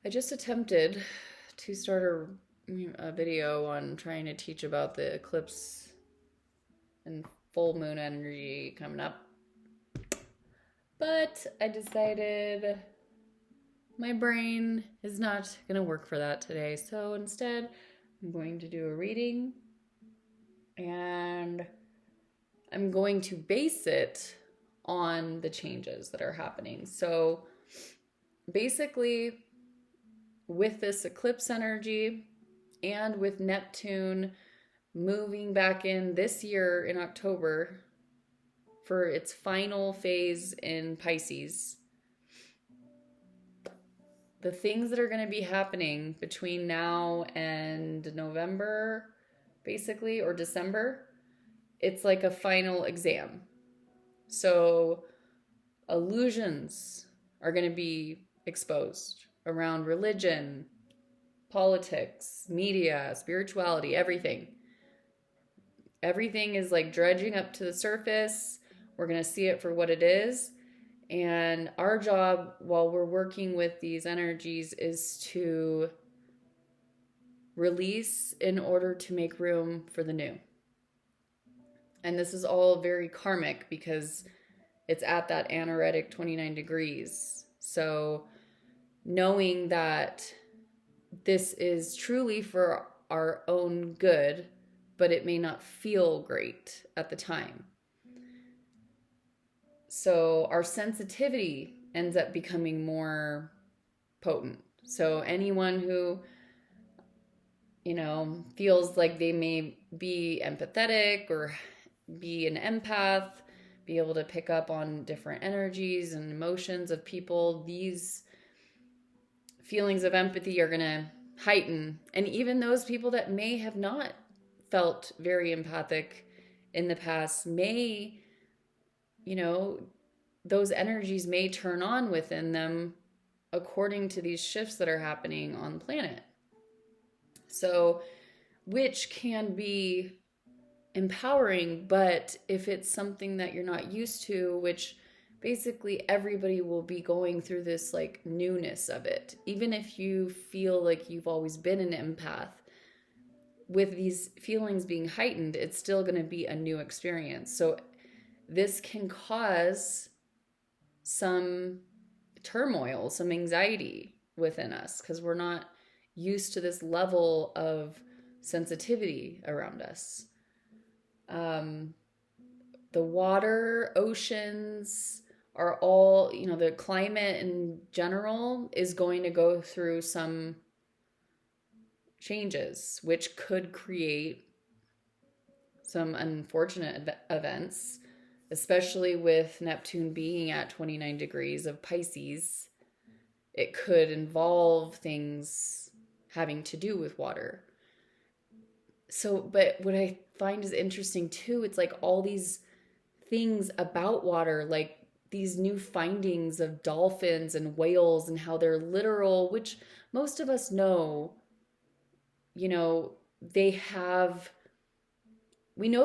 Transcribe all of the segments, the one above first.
I just attempted to start a video on trying to teach about the eclipse and full moon energy coming up. But I decided my brain is not going to work for that today. So instead, I'm going to do a reading and I'm going to base it on the changes that are happening. So basically, with this eclipse energy and with Neptune moving back in this year in October for its final phase in Pisces, the things that are going to be happening between now and November, basically, or December, it's like a final exam. So illusions are going to be exposed around religion, politics, media, spirituality, everything. Everything is like dredging up to the surface. We're going to see it for what it is. And our job while we're working with these energies is to release in order to make room for the new. And this is all very karmic because it's at that anaretic 29 degrees. So knowing that this is truly for our own good, but it may not feel great at the time. So our sensitivity ends up becoming more potent. So anyone who, feels like they may be empathetic or be an empath, be able to pick up on different energies and emotions of people, these feelings of empathy are going to heighten. And even those people that may have not felt very empathic in the past may, those energies may turn on within them according to these shifts that are happening on the planet. So, which can be empowering, but if it's something that you're not used to, which basically everybody will be going through this like newness of it. Even if you feel like you've always been an empath, with these feelings being heightened, it's still going to be a new experience. So this can cause some turmoil, some anxiety within us because we're not used to this level of sensitivity around us. The water, oceans are all, the climate in general is going to go through some changes, which could create some unfortunate events, especially with Neptune being at 29 degrees of Pisces. It could involve things having to do with water. So, but what I find is interesting too, it's like all these things about water, like these new findings of dolphins and whales and how they're literal, which most of us know, we know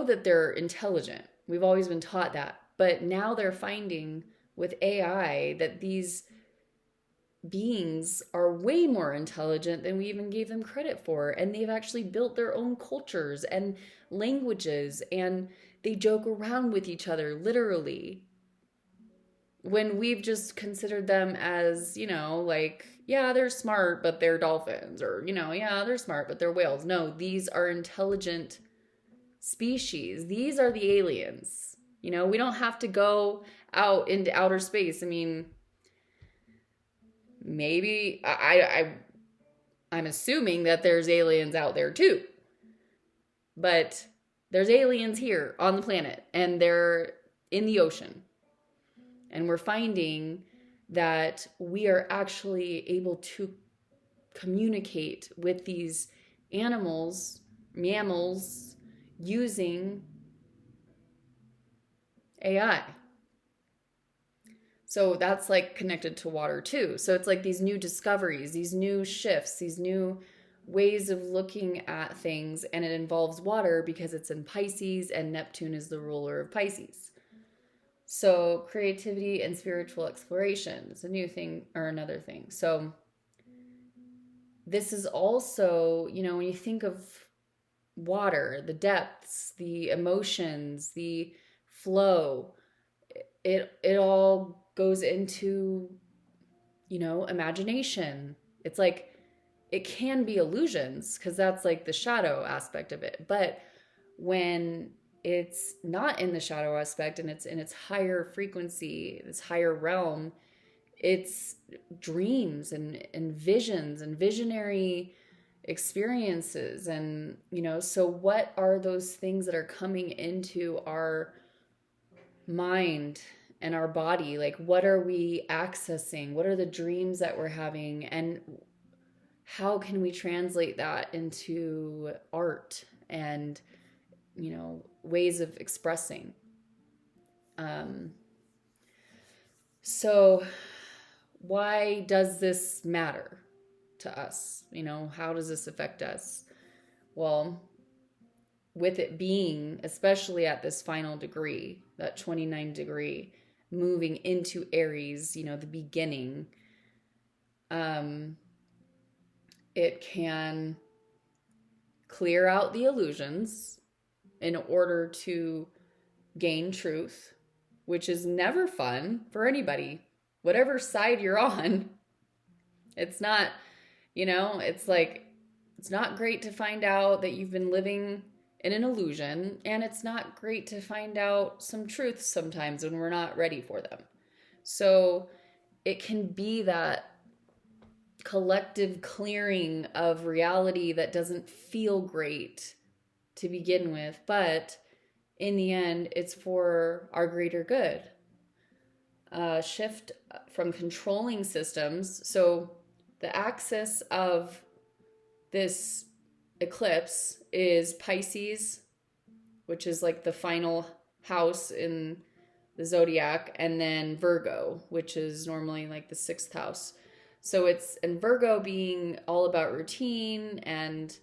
that they're intelligent. We've always been taught that. But now they're finding with AI that these beings are way more intelligent than we even gave them credit for. And they've actually built their own cultures and languages, and they joke around with each other, literally. When we've just considered them as, yeah, they're smart, but they're dolphins. Or, yeah, they're smart, but they're whales. No, these are intelligent species. These are the aliens. We don't have to go out into outer space. I mean, maybe I'm assuming that there's aliens out there too. But there's aliens here on the planet, and they're in the ocean. And we're finding that we are actually able to communicate with these mammals, using AI. So that's like connected to water too. So it's like these new discoveries, these new shifts, these new ways of looking at things, and it involves water because it's in Pisces and Neptune is the ruler of Pisces. So creativity and spiritual exploration is a new thing or another thing. So this is also, when you think of water, the depths, the emotions, the flow, it all goes into, imagination. It's like it can be illusions because that's like the shadow aspect of it. But when it's not in the shadow aspect and it's in its higher frequency, this higher realm, it's dreams and visions and visionary experiences. And, so what are those things that are coming into our mind and our body? Like, what are we accessing? What are the dreams that we're having? And how can we translate that into art and, ways of expressing? So why does this matter to us? How does this affect us? Well, with it being, especially at this final degree, that 29 degree, moving into Aries, the beginning, it can clear out the illusions in order to gain truth, which is never fun for anybody, whatever side you're on. It's not, it's like, it's not great to find out that you've been living in an illusion, and it's not great to find out some truths sometimes when we're not ready for them. So it can be that collective clearing of reality that doesn't feel great to begin with, but in the end, it's for our greater good. Shift from controlling systems. So the axis of this eclipse is Pisces, which is like the final house in the zodiac, and then Virgo, which is normally like the 6th house. So it's, and Virgo being all about routine and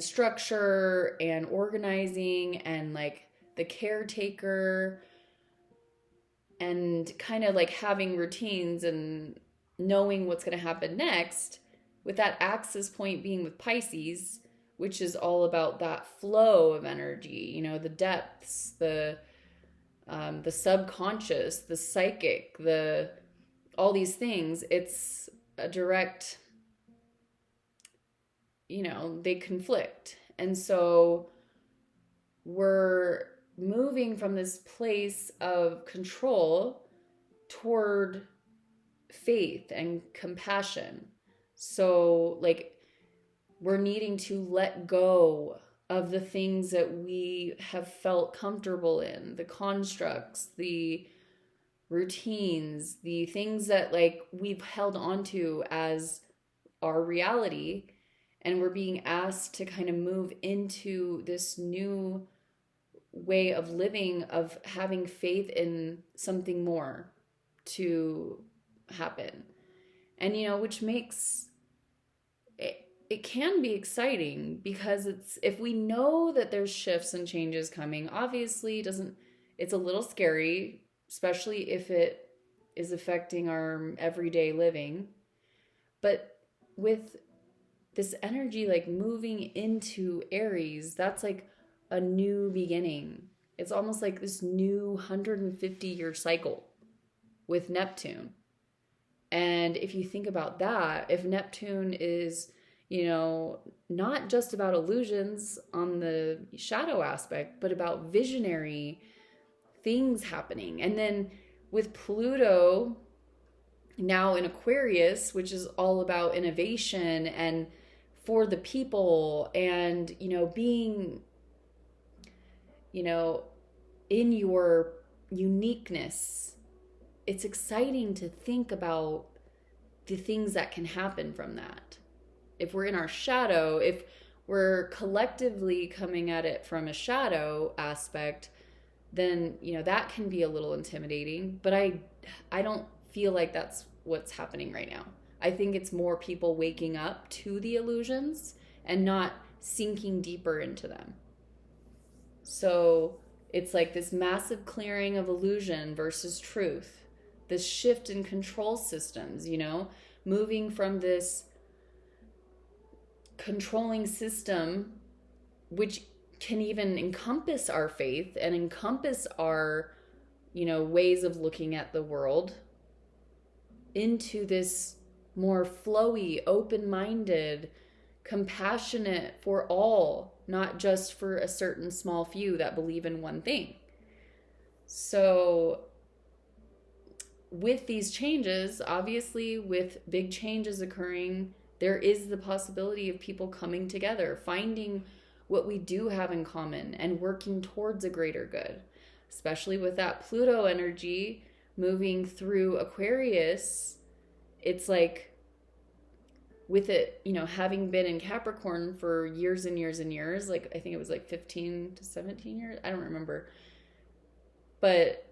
structure and organizing and like the caretaker and kind of like having routines and knowing what's going to happen next, with that axis point being with Pisces, which is all about that flow of energy, the depths, the subconscious, the psychic, all these things. It's a direct, they conflict. And so we're moving from this place of control toward faith and compassion. So like we're needing to let go of the things that we have felt comfortable in, the constructs, the routines, the things that like we've held onto as our reality. And we're being asked to kind of move into this new way of living, of having faith in something more to happen. And, which makes it can be exciting because if we know that there's shifts and changes coming, obviously it's a little scary, especially if it is affecting our everyday living. But with this energy like moving into Aries, that's like a new beginning. It's almost like this new 150-year cycle with Neptune. And if you think about that, if Neptune is, not just about illusions on the shadow aspect, but about visionary things happening. And then with Pluto now in Aquarius, which is all about innovation and for the people and, being, in your uniqueness, it's exciting to think about the things that can happen from that. If we're in our shadow, if we're collectively coming at it from a shadow aspect, then, that can be a little intimidating. But I don't feel like that's what's happening right now. I think it's more people waking up to the illusions and not sinking deeper into them. So it's like this massive clearing of illusion versus truth. this shift in control systems, moving from this controlling system, which can even encompass our faith and encompass our, ways of looking at the world, into this more flowy, open-minded, compassionate for all, not just for a certain small few that believe in one thing. So with these changes, obviously with big changes occurring, there is the possibility of people coming together, finding what we do have in common and working towards a greater good, especially with that Pluto energy moving through Aquarius. It's like, with it, having been in Capricorn for years and years and years, like I think it was like 15 to 17 years, I don't remember. But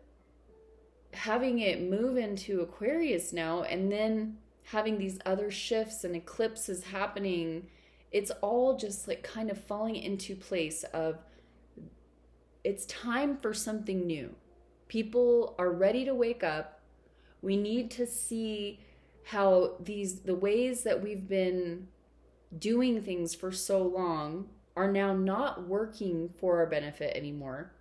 having it move into Aquarius now, and then having these other shifts and eclipses happening, it's all just like kind of falling into place of, it's time for something new. People are ready to wake up. We need to see how the ways that we've been doing things for so long are now not working for our benefit anymore.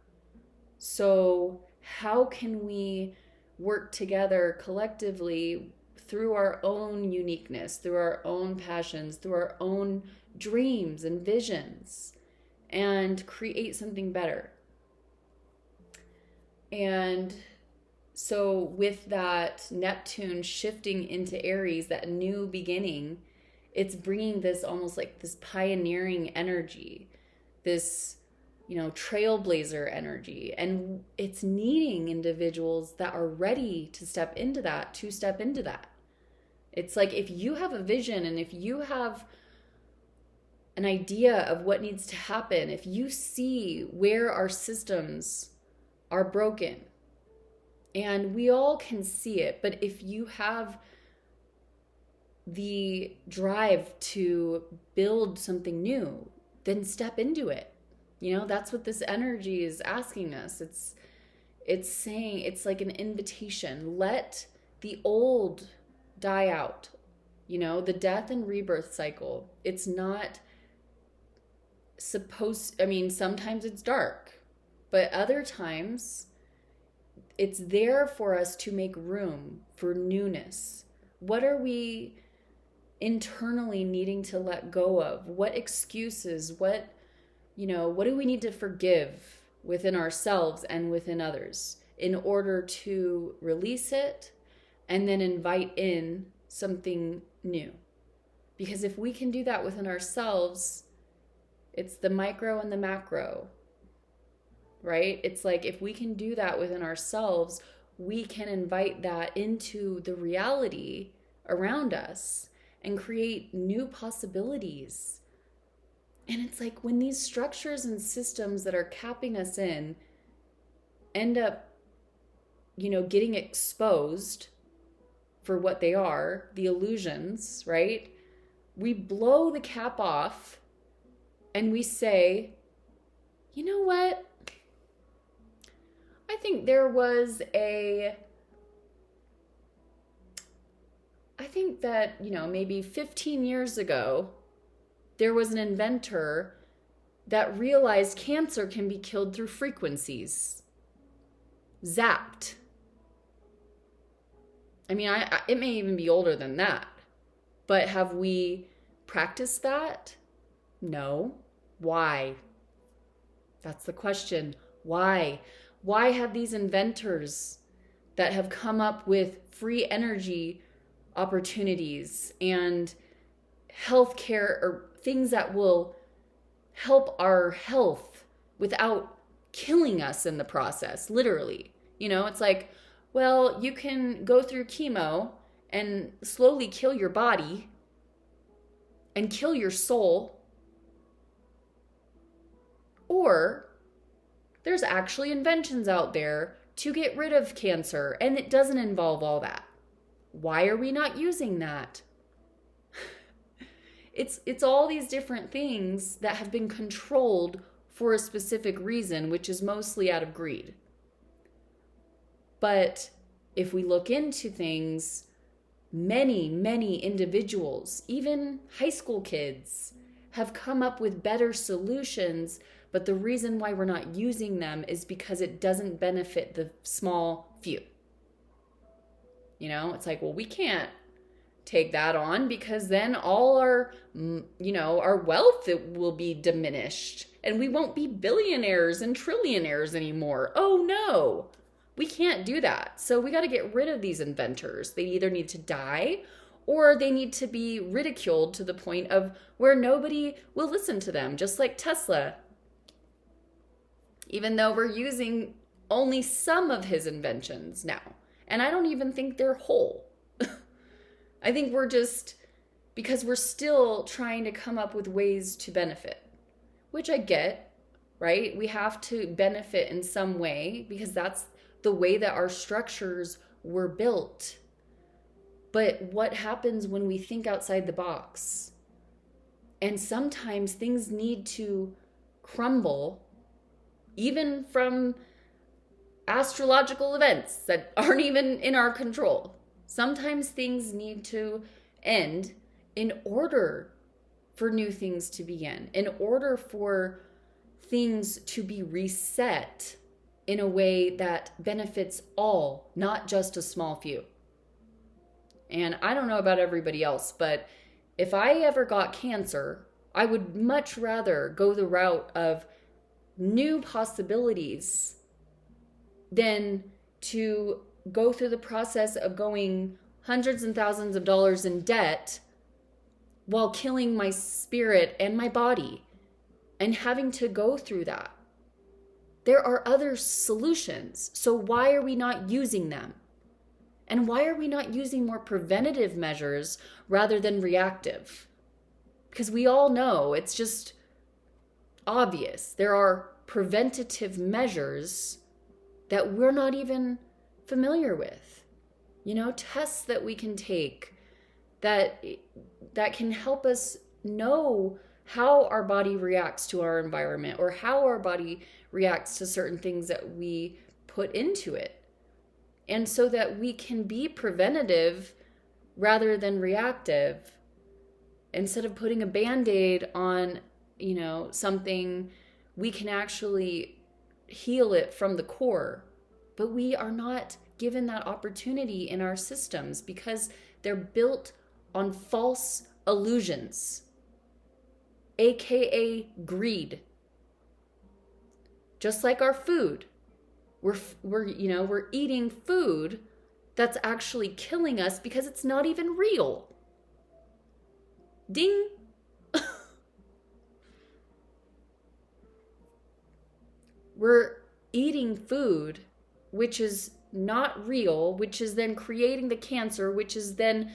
So how can we work together collectively through our own uniqueness, through our own passions, through our own dreams and visions, and create something better? And so with that Neptune shifting into Aries, that new beginning, it's bringing this almost like this pioneering energy, this, trailblazer energy. And it's needing individuals that are ready to step into that, It's like, if you have a vision and if you have an idea of what needs to happen, if you see where our systems are broken, and we all can see it, but if you have the drive to build something new, then step into it. That's what this energy is asking us. It's saying, it's like an invitation. Let the old die out. The death and rebirth cycle. It's not sometimes it's dark, but other times it's there for us to make room for newness. What are we internally needing to let go of? What excuses, what do we need to forgive within ourselves and within others in order to release it and then invite in something new? Because if we can do that within ourselves, it's the micro and the macro, right? It's like, if we can do that within ourselves, we can invite that into the reality around us and create new possibilities. And it's like, when these structures and systems that are capping us in end up, getting exposed for what they are, the illusions, right? We blow the cap off and we say, you know what? I think that, maybe 15 years ago, there was an inventor that realized cancer can be killed through frequencies. Zapped. It may even be older than that. But have we practiced that? No. Why? That's the question. Why? Why have these inventors that have come up with free energy opportunities and healthcare, or things that will help our health without killing us in the process, literally? It's like, well, you can go through chemo and slowly kill your body and kill your soul, or there's actually inventions out there to get rid of cancer, and it doesn't involve all that. Why are we not using that? It's all these different things that have been controlled for a specific reason, which is mostly out of greed. But if we look into things, many individuals, even high school kids, have come up with better solutions, but the reason why we're not using them is because it doesn't benefit the small few. You know, it's like, well, we can't take that on because then all our, our wealth will be diminished and we won't be billionaires and trillionaires anymore. Oh no, we can't do that. So we got to get rid of these inventors. They either need to die or they need to be ridiculed to the point of where nobody will listen to them, just like Tesla. Even though we're using only some of his inventions now. And I don't even think they're whole. I think we're just, because we're still trying to come up with ways to benefit, which I get, right? We have to benefit in some way because that's the way that our structures were built. But what happens when we think outside the box? And sometimes things need to crumble, even from astrological events that aren't even in our control. Sometimes things need to end in order for new things to begin, in order for things to be reset in a way that benefits all, not just a small few. And I don't know about everybody else, but if I ever got cancer, I would much rather go the route of new possibilities than to go through the process of going hundreds and thousands of dollars in debt while killing my spirit and my body and having to go through that. There are other solutions. So why are we not using them? And why are we not using more preventative measures rather than reactive? Because we all know it's just obvious. There are preventative measures that we're not even familiar with. Tests that we can take that can help us know how our body reacts to our environment or how our body reacts to certain things that we put into it. And so that we can be preventative rather than reactive, instead of putting a Band-Aid on, something, we can actually heal it from the core. But we are not given that opportunity in our systems because they're built on false illusions, aka greed. Just like our food. We're eating food that's actually killing us because it's not even real. Ding. We're eating food which is not real, which is then creating the cancer, which is then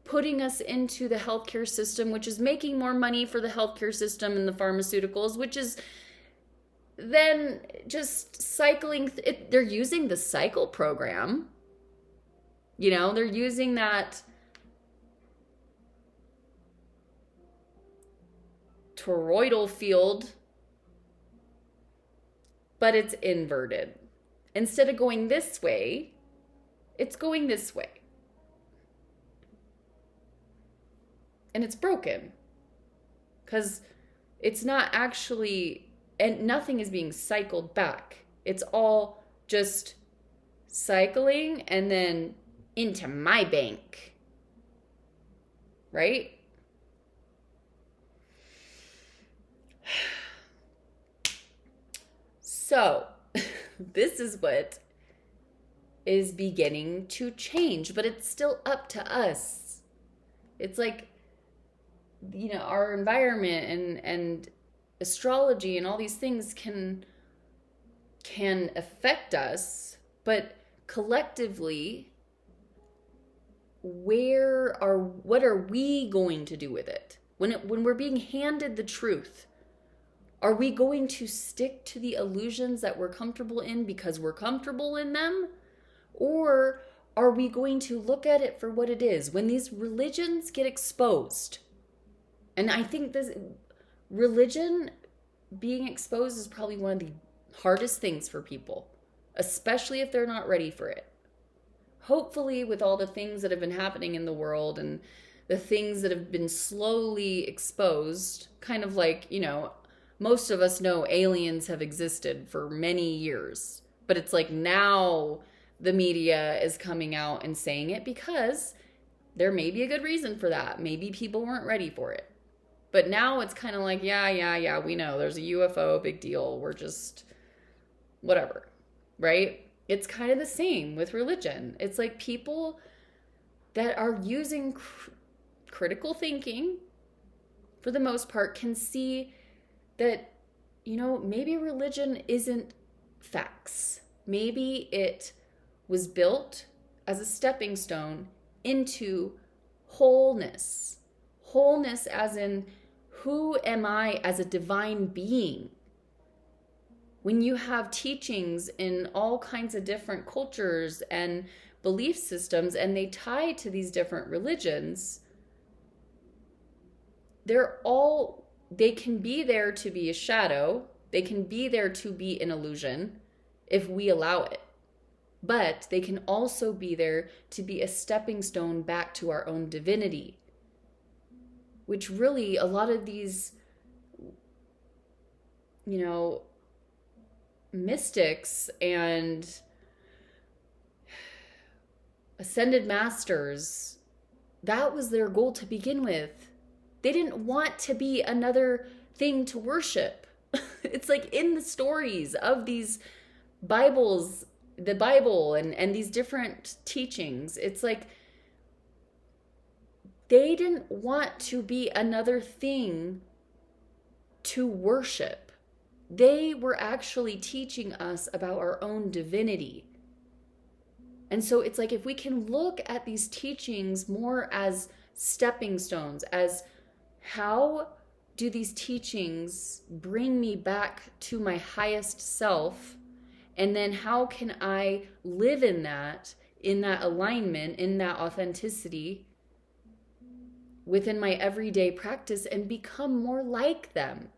putting us into the healthcare system, which is making more money for the healthcare system and the pharmaceuticals, which is then just cycling. They're using the cycle program. They're using that toroidal field, but it's inverted. Instead of going this way, it's going this way. And it's broken because it's not actually, and nothing is being cycled back. It's all just cycling and then into my bank. Right? So, this is what is beginning to change, but it's still up to us. It's like, our environment and astrology and all these things can affect us, but collectively, what are we going to do with it? When we're being handed the truth, are we going to stick to the illusions that we're comfortable in because we're comfortable in them? Or are we going to look at it for what it is? When these religions get exposed, and I think this religion being exposed is probably one of the hardest things for people, especially if they're not ready for it. hopefully with all the things that have been happening in the world and the things that have been slowly exposed, kind of like, most of us know aliens have existed for many years, but it's like now the media is coming out and saying it because there may be a good reason for that. Maybe people weren't ready for it. But now it's kind of like, yeah, we know there's a UFO, big deal. We're just whatever, right? It's kind of the same with religion. It's like people that are using critical thinking, for the most part, can see that, maybe religion isn't facts. Maybe it was built as a stepping stone into wholeness. Wholeness as in, who am I as a divine being? When you have teachings in all kinds of different cultures and belief systems, and they tie to these different religions, they can be there to be a shadow. They can be there to be an illusion if we allow it. But they can also be there to be a stepping stone back to our own divinity, which really a lot of these, mystics and ascended masters, that was their goal to begin with. They didn't want to be another thing to worship. It's like in the stories of these Bibles, the Bible and these different teachings, it's like they didn't want to be another thing to worship. They were actually teaching us about our own divinity. And so it's like if we can look at these teachings more as stepping stones, as how do these teachings bring me back to my highest self? And then how can I live in that alignment, in that authenticity within my everyday practice and become more like them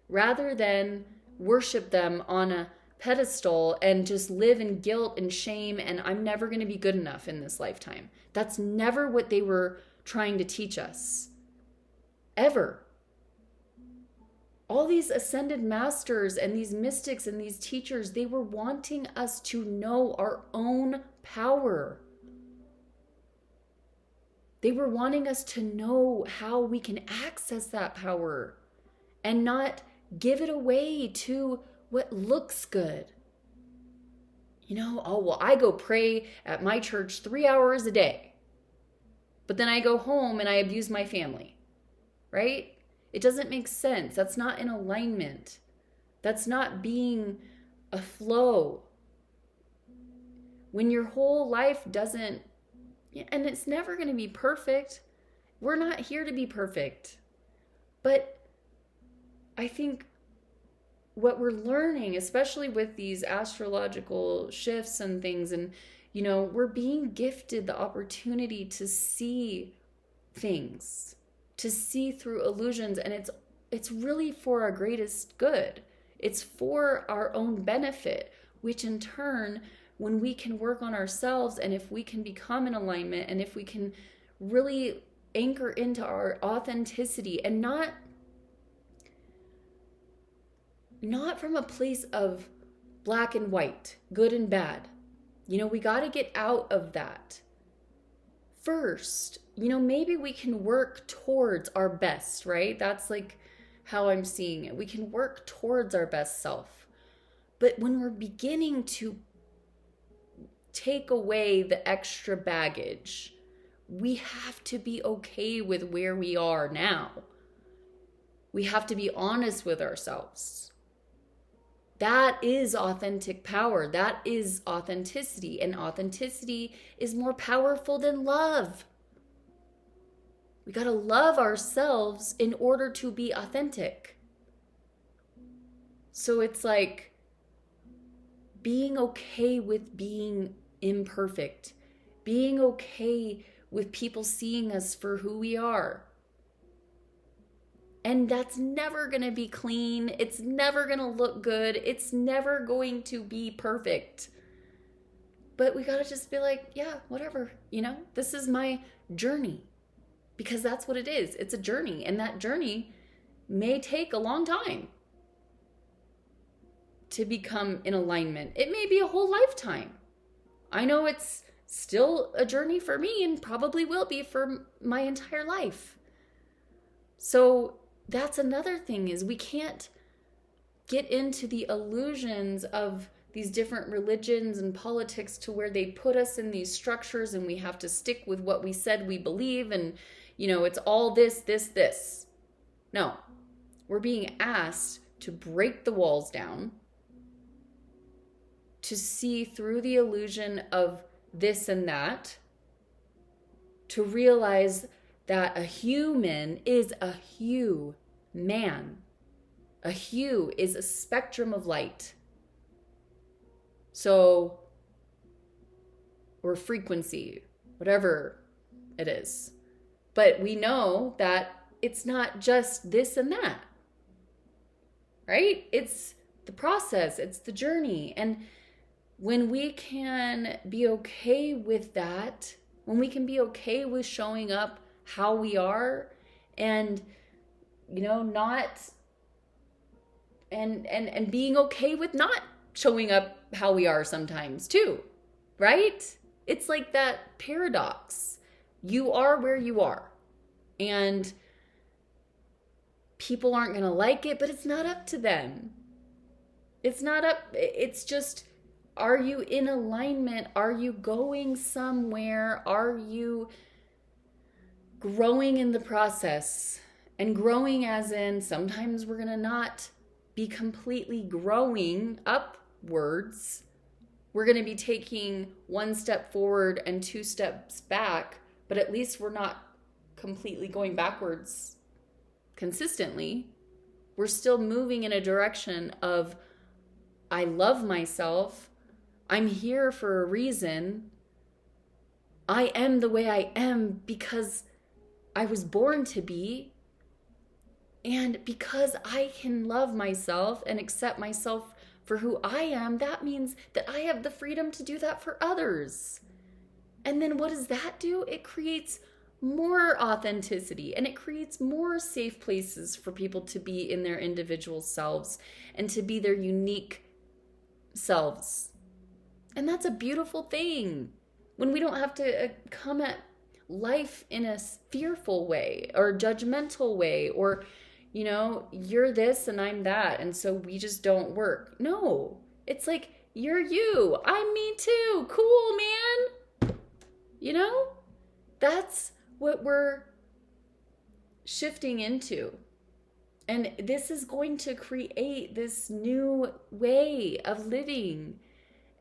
rather than worship them on a pedestal and just live in guilt and shame and I'm never going to be good enough in this lifetime. That's never what they were trying to teach us. Ever. All these ascended masters and these mystics and these teachers, they were wanting us to know our own power. They were wanting us to know how we can access that power and not give it away to what looks good. I go pray at my church 3 hours a day, but then I go home and I abuse my family, right? It doesn't make sense. That's not in alignment. That's not being a flow. When your whole life doesn't, and it's never going to be perfect. We're not here to be perfect. But I think what we're learning, especially with these astrological shifts and things, and, we're being gifted the opportunity to see things, to see through illusions, and it's really for our greatest good. It's for our own benefit, which in turn, when we can work on ourselves and if we can become in alignment and if we can really anchor into our authenticity and not from a place of black and white, good and bad. We got to get out of that. First, maybe we can work towards our best, right? That's like how I'm seeing it. We can work towards our best self. But when we're beginning to take away the extra baggage, we have to be okay with where we are now. We have to be honest with ourselves. That is authentic power. That is authenticity. And authenticity is more powerful than love. We got to love ourselves in order to be authentic. So it's like being okay with being imperfect, being okay with people seeing us for who we are. And that's never going to be clean. It's never going to look good. It's never going to be perfect. But we got to just be like, yeah, whatever, this is my journey, because that's what it is. It's a journey, and that journey may take a long time to become in alignment. It may be a whole lifetime. I know it's still a journey for me, and probably will be for my entire life. So that's another thing, is we can't get into the illusions of these different religions and politics to where they put us in these structures and we have to stick with what we said we believe, and it's all this. No, we're being asked to break the walls down, to see through the illusion of this and that, to realize that a human is a hue-man. A hue is a spectrum of light. So, or frequency, whatever it is. But we know that it's not just this and that, right? It's the process, it's the journey. And when we can be okay with that, when we can be okay with showing up how we are, and not and being okay with not showing up how we are sometimes too, right? It's like that paradox. You are where you are, and people aren't going to like it, but it's not up to them. It's just, are you in alignment? Are you going somewhere? Are you growing in the process? And growing as in, sometimes we're going to not be completely growing upwards. We're going to be taking one step forward and 2 steps back, but at least we're not completely going backwards consistently. We're still moving in a direction of, I love myself. I'm here for a reason. I am the way I am because I was born to be. And because I can love myself and accept myself for who I am, that means that I have the freedom to do that for others. And then what does that do? It creates more authenticity, and it creates more safe places for people to be in their individual selves and to be their unique selves. And that's a beautiful thing, when we don't have to come at life in a fearful way or judgmental way, or you're this and I'm that, and so we just don't work. No, it's like, you're you, I'm me too. Cool, man. That's what we're shifting into. And this is going to create this new way of living.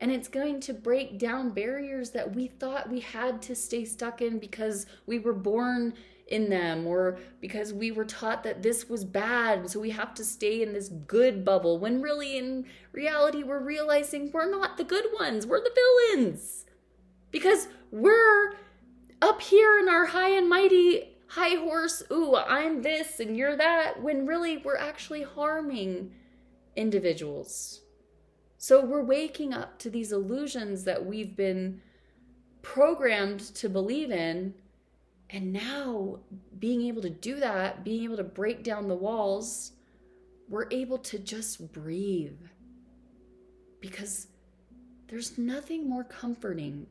And it's going to break down barriers that we thought we had to stay stuck in because we were born in them, or because we were taught that this was bad, so we have to stay in this good bubble, when really in reality we're realizing we're not the good ones, we're the villains, because we're up here in our high and mighty high horse, ooh, I'm this and you're that, when really we're actually harming individuals. So we're waking up to these illusions that we've been programmed to believe in. And now, being able to do that, being able to break down the walls, we're able to just breathe. Because there's nothing more comforting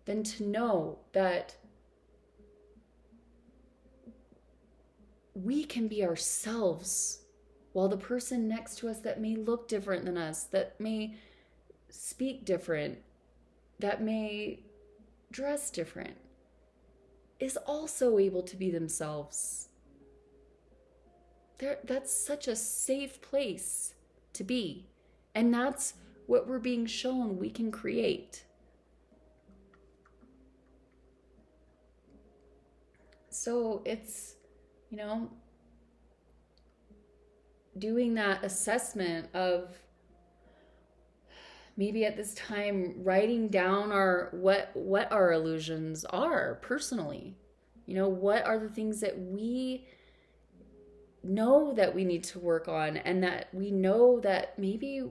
than to know that we can be ourselves, while the person next to us that may look different than us, that may speak different, that may dress different, is also able to be themselves. That's such a safe place to be. And that's what we're being shown we can create. So it's, doing that assessment of maybe at this time writing down what our illusions are personally. What are the things that we know that we need to work on, and that we know that maybe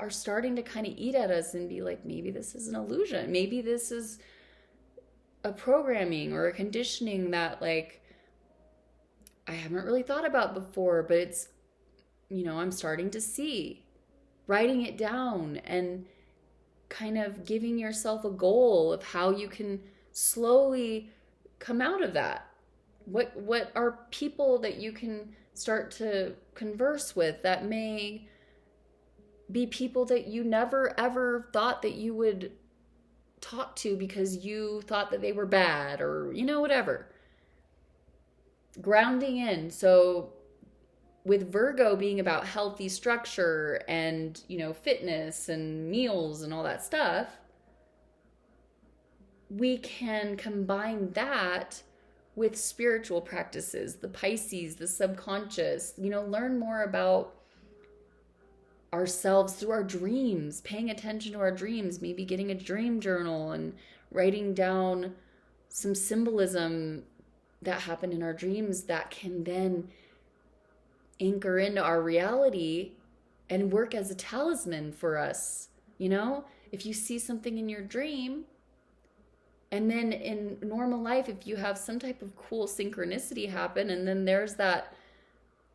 are starting to kind of eat at us and be like, maybe this is an illusion. Maybe this is a programming or a conditioning that like I haven't really thought about before, but it's, I'm starting to see. Writing it down and kind of giving yourself a goal of how you can slowly come out of that. What are people that you can start to converse with that may be people that you never ever thought that you would talk to because you thought that they were bad or whatever. Grounding in. So with Virgo being about healthy structure and fitness and meals and all that stuff, we can combine that with spiritual practices, the Pisces, the subconscious, learn more about ourselves through our dreams, paying attention to our dreams, maybe getting a dream journal and writing down some symbolism that happened in our dreams that can then anchor into our reality and work as a talisman for us. If you see something in your dream, and then in normal life, if you have some type of cool synchronicity happen, and then there's that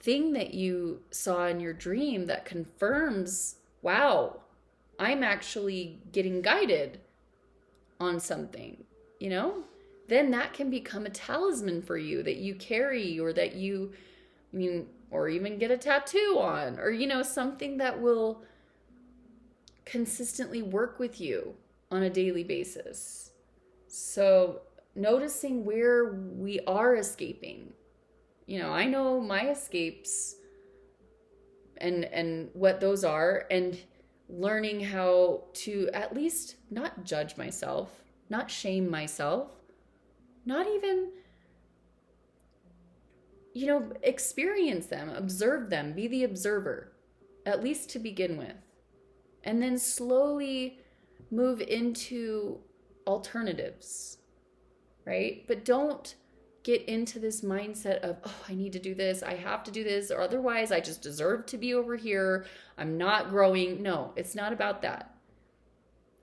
thing that you saw in your dream that confirms, wow, I'm actually getting guided on something, then that can become a talisman for you that you carry or that you, or even get a tattoo on, or, something that will consistently work with you on a daily basis. So noticing where we are escaping. I know my escapes and what those are, and learning how to at least not judge myself, not shame myself, not even, experience them, observe them, be the observer, at least to begin with. And then slowly move into alternatives, right? But don't get into this mindset of, oh, I need to do this, I have to do this, or otherwise I just deserve to be over here, I'm not growing. No, it's not about that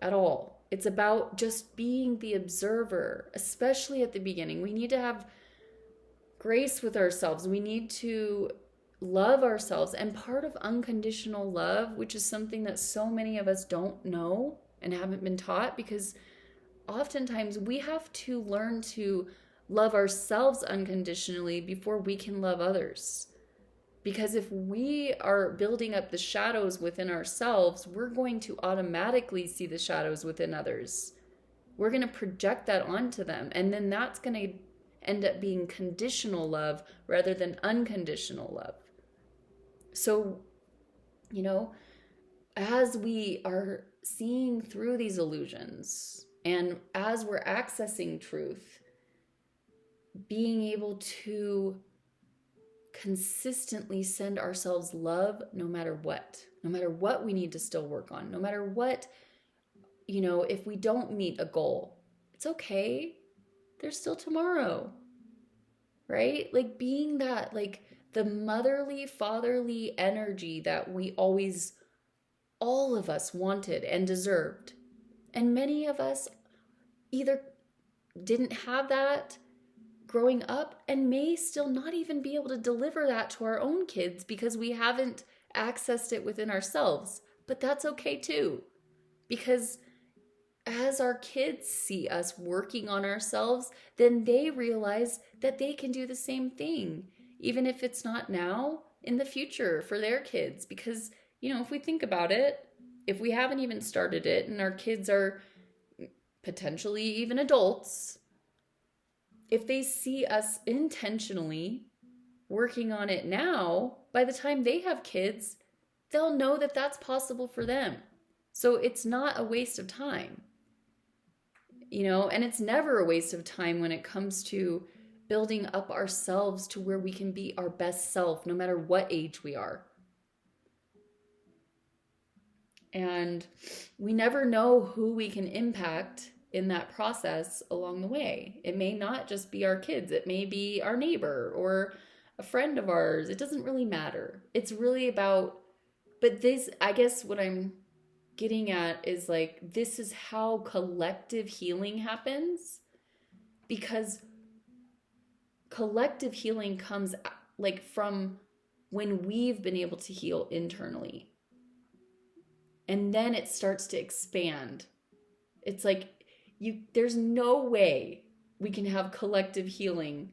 at all. It's about just being the observer, especially at the beginning. We need to have grace with ourselves. We need to love ourselves. And part of unconditional love, which is something that so many of us don't know and haven't been taught, because oftentimes we have to learn to love ourselves unconditionally before we can love others. Because if we are building up the shadows within ourselves, we're going to automatically see the shadows within others. We're going to project that onto them. And then that's going to end up being conditional love rather than unconditional love. So, as we are seeing through these illusions, and as we're accessing truth, being able to consistently send ourselves love no matter what we need to still work on, no matter what, if we don't meet a goal, it's okay. There's still tomorrow, right? Like being that, like the motherly, fatherly energy that we always, all of us wanted and deserved. And many of us either didn't have that growing up and may still not even be able to deliver that to our own kids because we haven't accessed it within ourselves. But that's okay too, because as our kids see us working on ourselves, then they realize that they can do the same thing, even if it's not now, in the future for their kids. Because, if we think about it, if we haven't even started it and our kids are potentially even adults, if they see us intentionally working on it now, by the time they have kids, they'll know that that's possible for them. So it's not a waste of time, and it's never a waste of time when it comes to building up ourselves to where we can be our best self, no matter what age we are. And we never know who we can impact in that process along the way. It may not just be our kids. It may be our neighbor or a friend of ours. It doesn't really matter. It's really about, but this, I guess what I'm getting at is like, this is how collective healing happens, because collective healing comes like from when we've been able to heal internally. And then it starts to expand. It's like there's no way we can have collective healing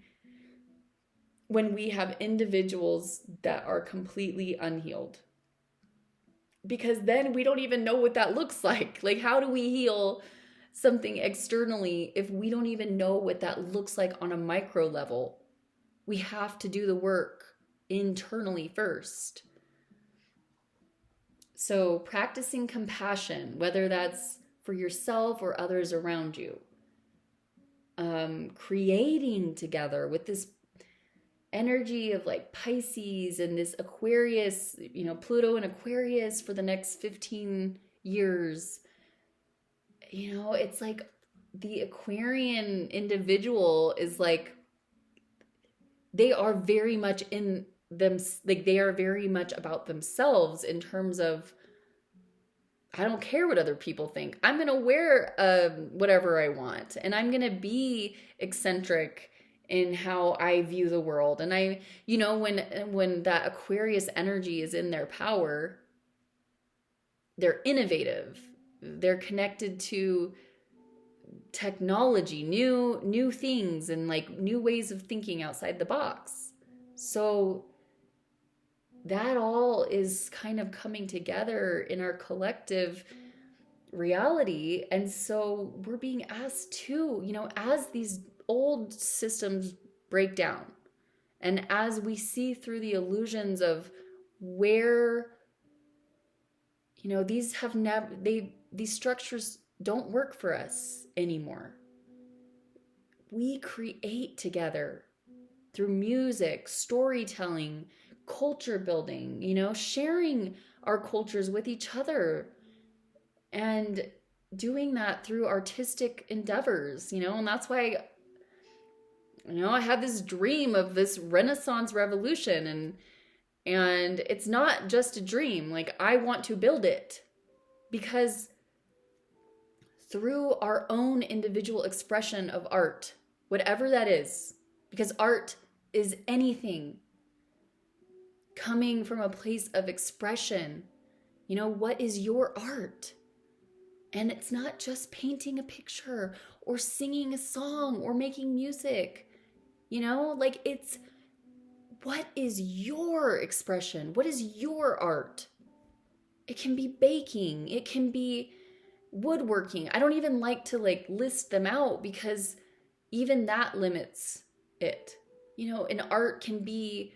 when we have individuals that are completely unhealed. Because then we don't even know what that looks like. Like, how do we heal something externally if we don't even know what that looks like on a micro level? We have to do the work internally first. So practicing compassion, whether that's for yourself or others around you, creating together with this energy of like Pisces and this Aquarius, Pluto and Aquarius for the next 15 years. It's like the Aquarian individual is like, they are very much in them, like they are very much about themselves in terms of, I don't care what other people think. I'm going to wear whatever I want, and I'm going to be eccentric in how I view the world. And when that Aquarius energy is in their power, they're innovative. They're connected to technology, new things, and like new ways of thinking outside the box. So that all is kind of coming together in our collective reality. And so we're being asked to, as these old systems break down, and as we see through the illusions of where, these structures don't work for us anymore. We create together through music, storytelling, culture building, sharing our cultures with each other, and doing that through artistic endeavors, and that's why, I have this dream of this Renaissance revolution, and it's not just a dream. Like, I want to build it, because through our own individual expression of art, whatever that is, because art is anything coming from a place of expression. What is your art? And it's not just painting a picture or singing a song or making music, it's, what is your expression? What is your art? It can be baking. It can be woodworking. I don't even like to list them out, because even that limits it. An art can be,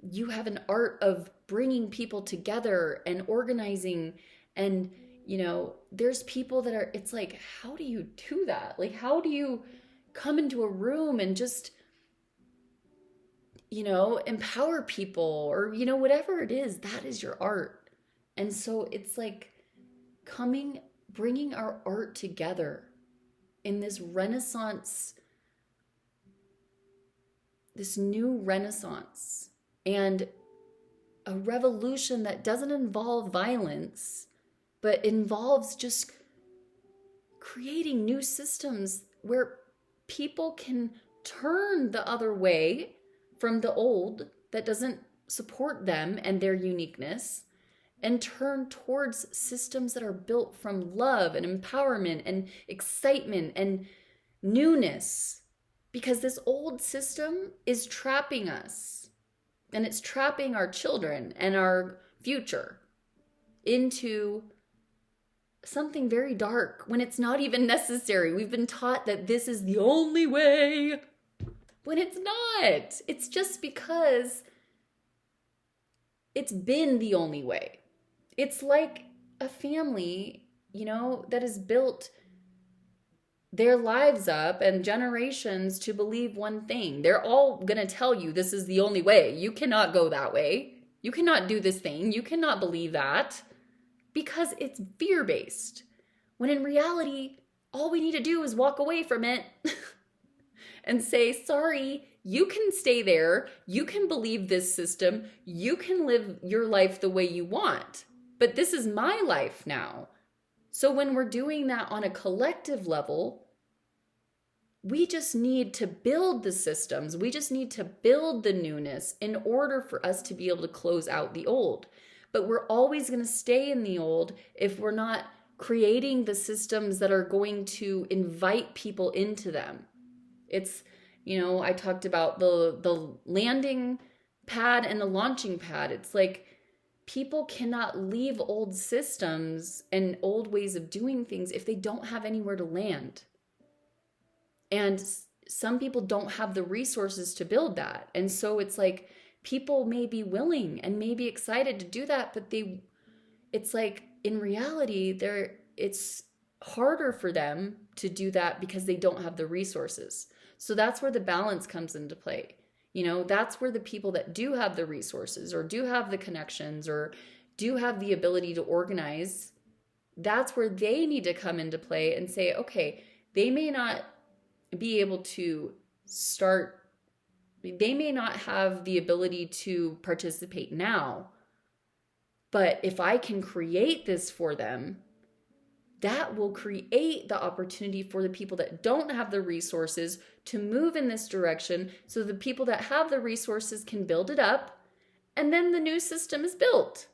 you have an art of bringing people together and organizing, and there's people that are, it's like, how do you do that? Like, how do you come into a room and just empower people, or whatever it is, that is your art. And so it's like bringing our art together in this Renaissance, this new Renaissance, and a revolution that doesn't involve violence, but involves just creating new systems where people can turn the other way from the old that doesn't support them and their uniqueness, and turn towards systems that are built from love and empowerment and excitement and newness. Because this old system is trapping us, and it's trapping our children and our future into something very dark when it's not even necessary. We've been taught that this is the only way, when it's not. It's just because it's been the only way. It's like a family, that has built their lives up and generations to believe one thing. They're all going to tell you this is the only way. You cannot go that way. You cannot do this thing. You cannot believe that, because it's fear-based. When in reality, all we need to do is walk away from it and say, sorry, you can stay there. You can believe this system. You can live your life the way you want. But this is my life now. So when we're doing that on a collective level, we just need to build the systems. We just need to build the newness in order for us to be able to close out the old. But we're always going to stay in the old if we're not creating the systems that are going to invite people into them. It's, I talked about the landing pad and the launching pad. It's like people cannot leave old systems and old ways of doing things if they don't have anywhere to land. And some people don't have the resources to build that. And so it's like people may be willing and may be excited to do that, but it's like in reality, it's harder for them to do that because they don't have the resources. So that's where the balance comes into play. That's where the people that do have the resources or do have the connections or do have the ability to organize, that's where they need to come into play and say, okay, they may not be able to start, they may not have the ability to participate now, but if I can create this for them, that will create the opportunity for the people that don't have the resources to move in this direction, so the people that have the resources can build it up, and then the new system is built.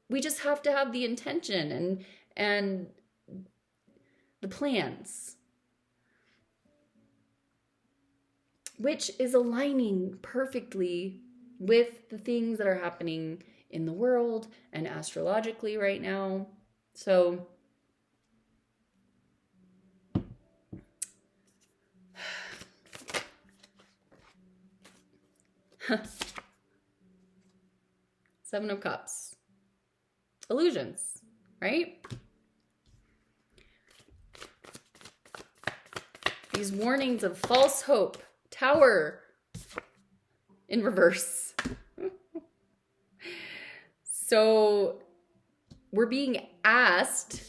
We just have to have the intention and the plans, which is aligning perfectly with the things that are happening in the world and astrologically right now. So Seven of Cups. Illusions, right? These warnings of false hope. Tower in reverse. So we're being asked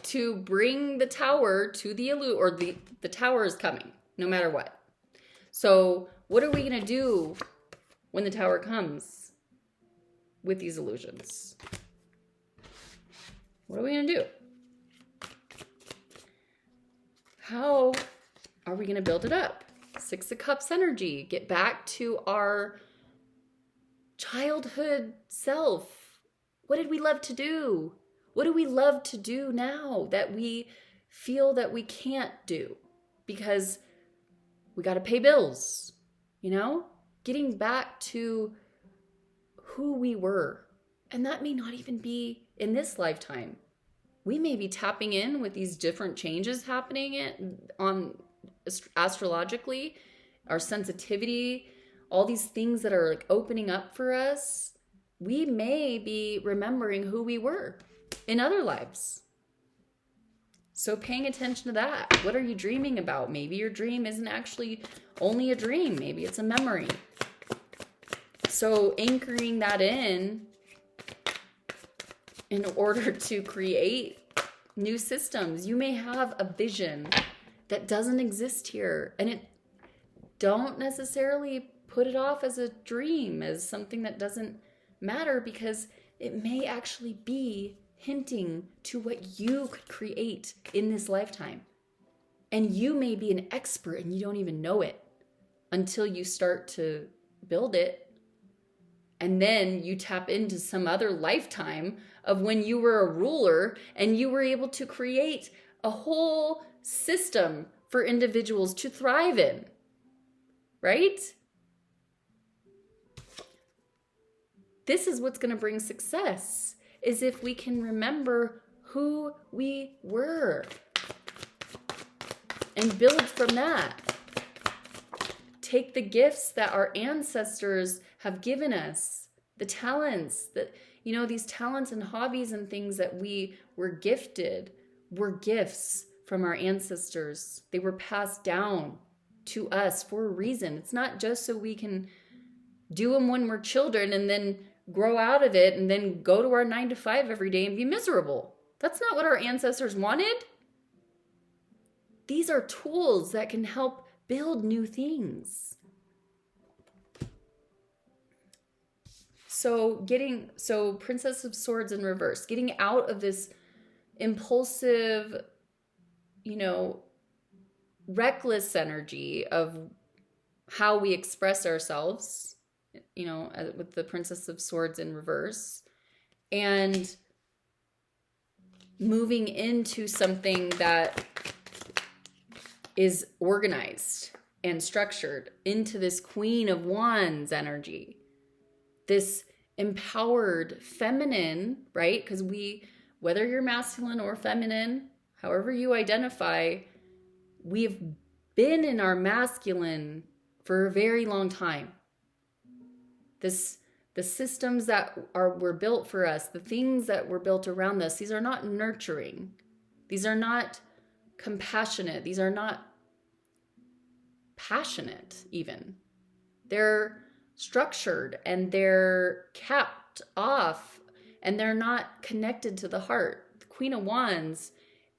to bring the tower to the or the tower is coming no matter what. So what are we going to do when the tower comes with these illusions? What are we going to do? How are we going to build it up? Six of Cups energy. Get back to our childhood self. What did we love to do? What do we love to do now that we feel that we can't do because we got to pay bills? Getting back to who we were. And that may not even be in this lifetime. We may be tapping in with these different changes happening on astrologically, our sensitivity, all these things that are like opening up for us. We may be remembering who we were in other lives. So paying attention to that. What are you dreaming about? Maybe your dream isn't actually only a dream. Maybe it's a memory. So anchoring that in order to create new systems. You may have a vision that doesn't exist here, and don't necessarily put it off as a dream, as something that doesn't matter, because it may actually be hinting to what you could create in this lifetime. And you may be an expert and you don't even know it until you start to build it. And then you tap into some other lifetime of when you were a ruler and you were able to create a whole system for individuals to thrive in, right? This is what's going to bring success, is if we can remember who we were and build from that. Take the gifts that our ancestors have given us, the talents that, these talents and hobbies and things that we were gifted were gifts from our ancestors. They were passed down to us for a reason. It's not just so we can do them when we're children and then grow out of it and then go to our 9-to-5 every day and be miserable. That's not what our ancestors wanted. These are tools that can help build new things. So Princess of Swords in reverse, getting out of this impulsive, you know, reckless energy of how we express ourselves, you know, with the Princess of Swords in reverse, and moving into something that is organized and structured, into this Queen of Wands energy, this empowered feminine, right? Because whether you're masculine or feminine, however you identify, we've been in our masculine for a very long time. The systems that were built for us, the things that were built around us, these are not nurturing. These are not compassionate. These are not passionate even. They're structured and they're capped off and they're not connected to the heart. The Queen of Wands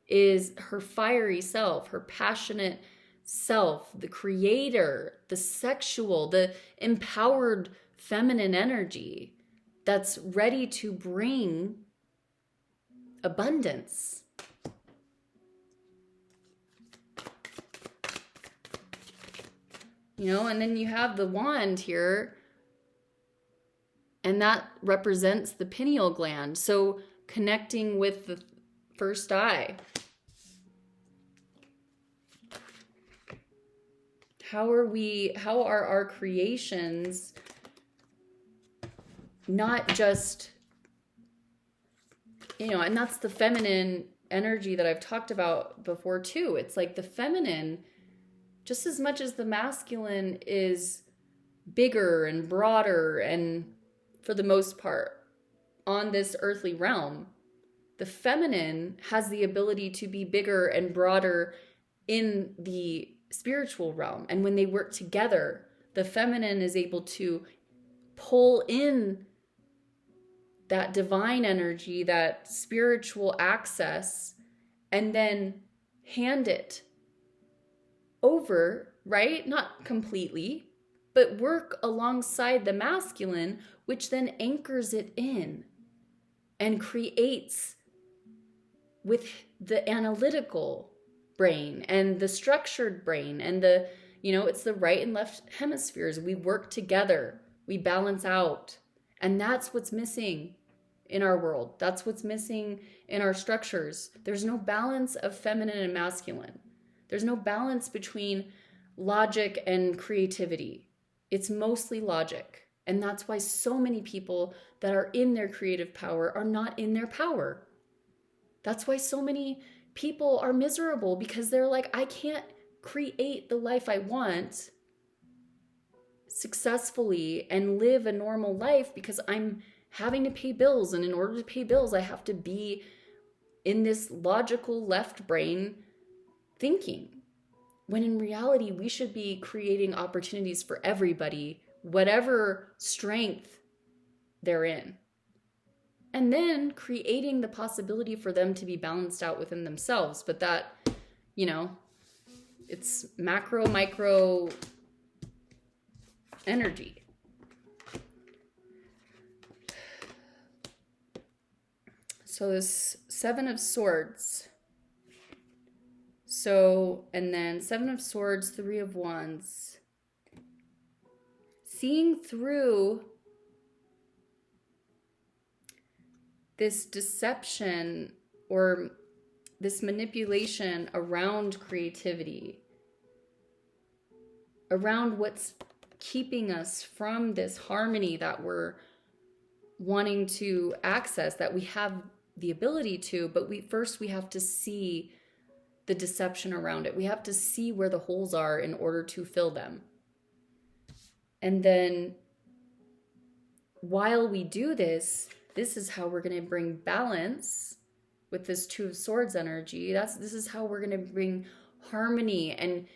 is her fiery self, her passionate self, the creator, the sexual, the empowered feminine energy that's ready to bring abundance. You know, and then you have the wand here, and that represents the pineal gland. So connecting with the first eye. How are our creations not just, you know, and that's the feminine energy that I've talked about before too. It's like the feminine, just as much as the masculine, is bigger and broader and, for the most part, on this earthly realm. The feminine has the ability to be bigger and broader in the spiritual realm. And when they work together, the feminine is able to pull in that divine energy, that spiritual access, and then hand it over, right? Not completely, but work alongside the masculine, which then anchors it in and creates with the analytical brain and the structured brain and the, you know, it's the right and left hemispheres. We work together, we balance out. And that's what's missing in our world. That's what's missing in our structures. There's no balance of feminine and masculine. There's no balance between logic and creativity. It's mostly logic. And that's why so many people that are in their creative power are not in their power. That's why so many people are miserable, because they're like, I can't create the life I want successfully and live a normal life because I'm having to pay bills. And in order to pay bills, I have to be in this logical left brain thinking. When in reality, we should be creating opportunities for everybody, whatever strength they're in. And then creating the possibility for them to be balanced out within themselves. But that, you know, it's macro, micro energy. So this Seven of Swords. So, and then Seven of Swords, Three of Wands. Seeing through this deception or this manipulation around creativity, around what's keeping us from this harmony that we're wanting to access, that we have the ability to, but we have to see the deception around it. We have to see where the holes are in order to fill them. And then while we do this, this is how we're going to bring balance with this Two of Swords energy. This is how we're going to bring harmony and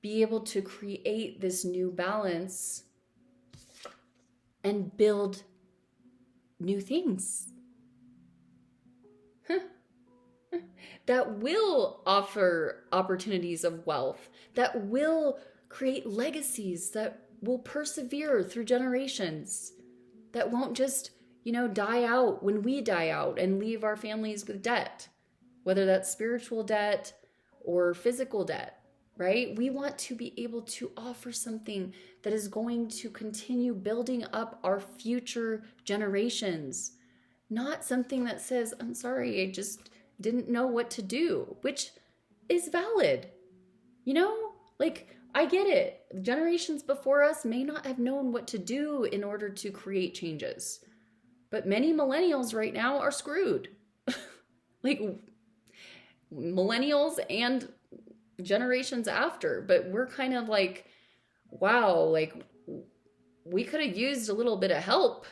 be able to create this new balance and build new things that will offer opportunities of wealth, that will create legacies that will persevere through generations, that won't just, you know, die out when we die out and leave our families with debt. whether that's spiritual debt or physical debt, right? We want to be able to offer something that is going to continue building up our future generations, not something that says, I'm sorry, I just didn't know what to do, which is valid. You know, like, I get it. Generations before us may not have known what to do in order to create changes. But many millennials right now are screwed. Like, millennials and generations after. But we're kind of like, wow, like, we could have used a little bit of help.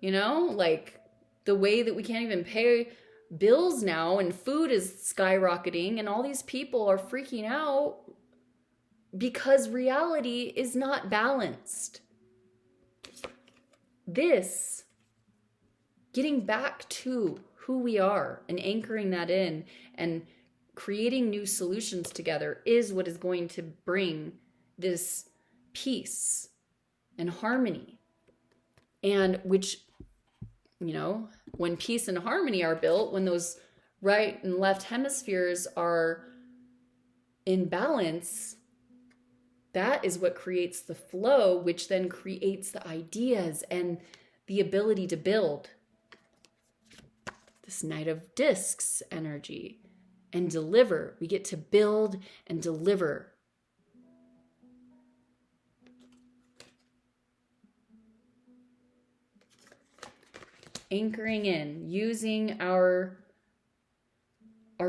You know, like the way that we can't even pay bills now and food is skyrocketing and all these people are freaking out because reality is not balanced. This, getting back to who we are and anchoring that in and creating new solutions together, is what is going to bring this peace and harmony. And which, you know, when peace and harmony are built, when those right and left hemispheres are in balance, that is what creates the flow, which then creates the ideas and the ability to build. This Knight of Discs energy and deliver. We get to build and deliver. Anchoring in, using our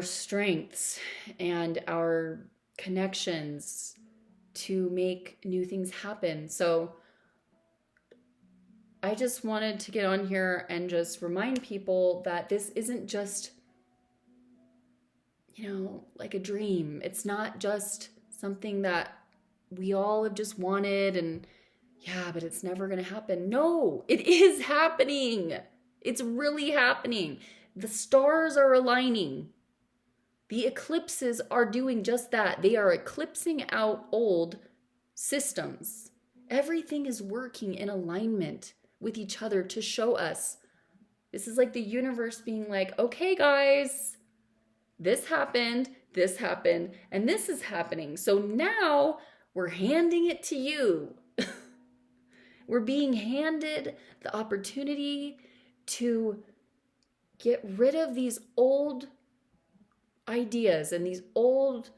strengths and our connections to make new things happen. So I just wanted to get on here and just remind people that this isn't just, you know, like a dream. It's not just something that we all have just wanted and yeah, but it's never going to happen. No, it is happening. It's really happening. The stars are aligning. The eclipses are doing just that. They are eclipsing out old systems. Everything is working in alignment with each other to show us. This is like the universe being like, okay, guys, this happened, and this is happening. So now we're handing it to you. We're being handed the opportunity to get rid of these old ideas and these old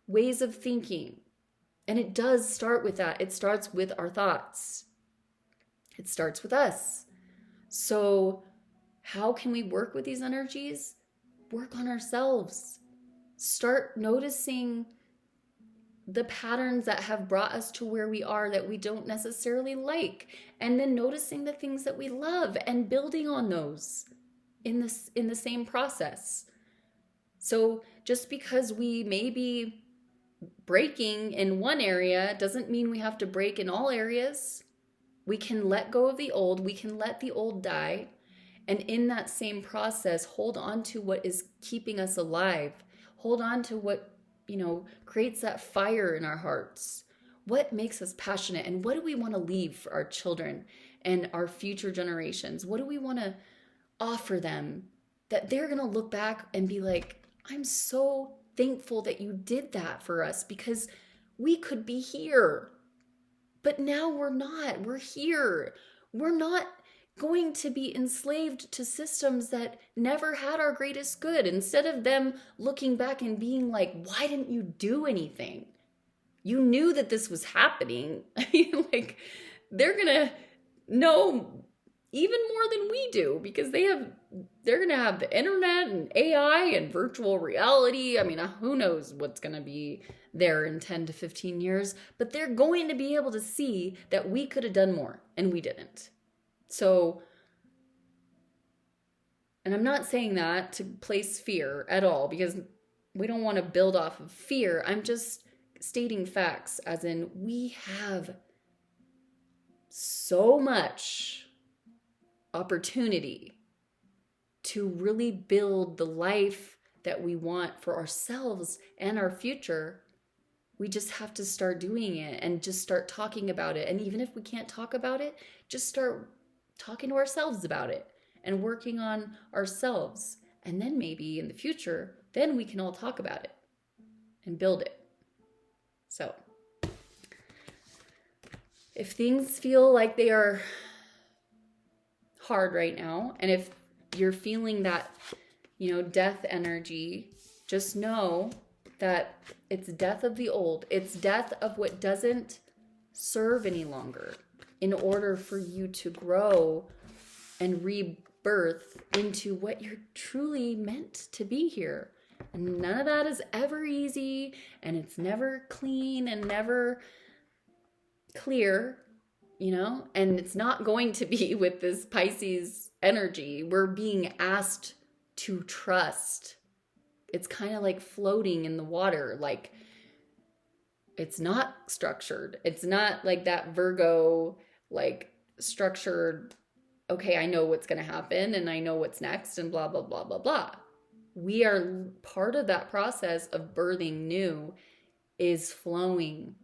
ways of thinking. And it does start with that. It starts with our thoughts. It starts with us. So how can we work with these energies? Work on ourselves. Start noticing the patterns that have brought us to where we are that we don't necessarily like, and then noticing the things that we love and building on those in the same process. So just because we may be breaking in one area doesn't mean we have to break in all areas. We can let go of the old, we can let the old die, and in that same process, hold on to what is keeping us alive. Hold on to what, you know, creates that fire in our hearts. What makes us passionate, and what do we want to leave for our children and our future generations? What do we want to offer them that they're going to look back and be like, I'm so thankful that you did that for us, because we could be here, but now we're not. We're here. We're not going to be enslaved to systems that never had our greatest good. Instead of them looking back and being like, why didn't you do anything? You knew that this was happening. I mean, like, they're going to know even more than we do, because they're going to have the internet and AI and virtual reality. I mean, who knows what's going to be there in 10 to 15 years, but they're going to be able to see that we could have done more and we didn't. So, and I'm not saying that to place fear at all, because we don't want to build off of fear. I'm just stating facts, as in we have so much opportunity to really build the life that we want for ourselves and our future. We just have to start doing it and just start talking about it. And even if we can't talk about it, just start talking to ourselves about it and working on ourselves And then maybe in the future, then we can all talk about it and build it. So if things feel like they are hard right now, and if you're feeling that, death energy, just know that it's death of the old. It's death of what doesn't serve any longer in order for you to grow and rebirth into what you're truly meant to be here. And none of that is ever easy, and it's never clean and never clear, and it's not going to be with this Pisces energy. We're being asked to trust. It's kind of like floating in the water. Like, it's not structured. It's not like that Virgo, like, structured, okay, I know what's going to happen and I know what's next and blah, blah, blah, blah, blah. We are part of that process of birthing new is flowing.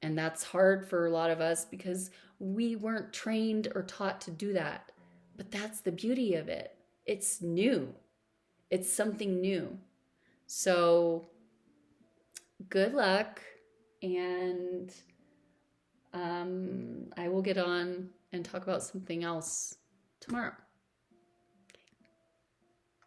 And that's hard for a lot of us because we weren't trained or taught to do that. But that's the beauty of it. It's new. It's something new. So good luck. And I will get on and talk about something else tomorrow.